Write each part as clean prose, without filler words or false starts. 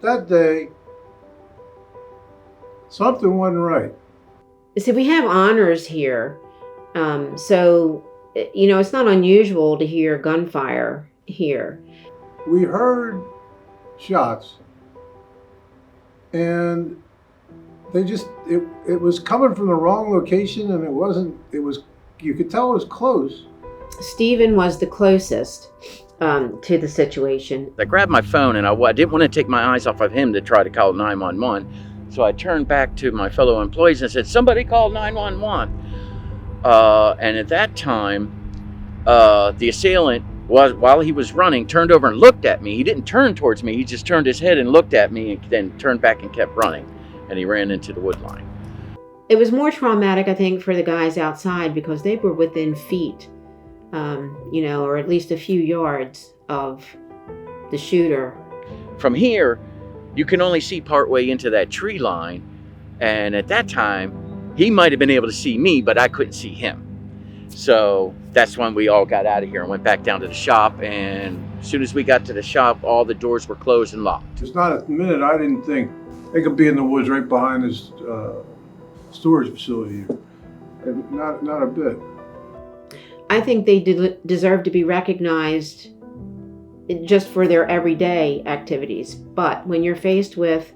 That day, something wasn't right. See, we have honors here. So, it's not unusual to hear gunfire here. We heard shots, and it was coming from the wrong location, and you could tell it was close. Steven was the closest to the situation. I grabbed my phone, and I didn't want to take my eyes off of him to try to call 911. So I turned back to my fellow employees and said, "Somebody call 911." And at that time, the assailant while he was running, turned over and looked at me. He didn't turn towards me. He just turned his head and looked at me, and then turned back and kept running. And he ran into the wood line. It was more traumatic, I think, for the guys outside because they were within feet, or at least a few yards of the shooter. From here, you can only see partway into that tree line. And at that time, he might have been able to see me, but I couldn't see him. So that's when we all got out of here and went back down to the shop. And as soon as we got to the shop, all the doors were closed and locked. It's not a minute I didn't think they could be in the woods right behind this storage facility here. Not a bit. I think they deserve to be recognized just for their everyday activities. But when you're faced with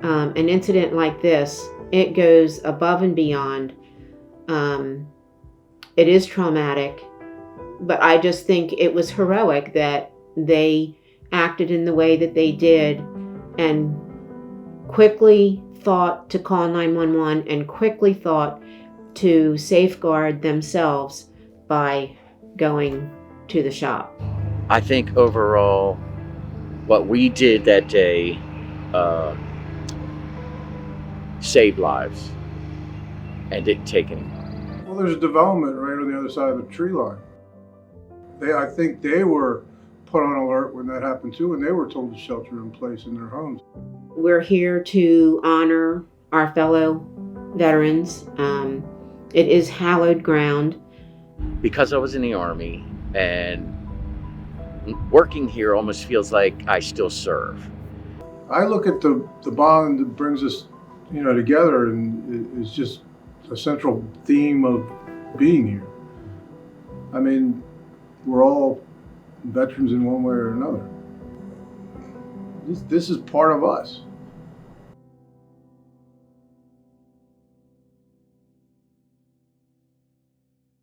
an incident like this, it goes above and beyond. It is traumatic, but I just think it was heroic that they acted in the way that they did and quickly thought to call 911 and quickly thought to safeguard themselves by going to the shop. I think overall, what we did that day saved lives and didn't take any. Well, there's a development right on the other side of the tree line. I think they were put on alert when that happened too, and they were told to shelter in place in their homes. We're here to honor our fellow veterans. It is hallowed ground. Because I was in the Army, and working here almost feels like I still serve. I look at the bond that brings us, together, and it's just a central theme of being here. I mean, we're all veterans in one way or another. This is part of us.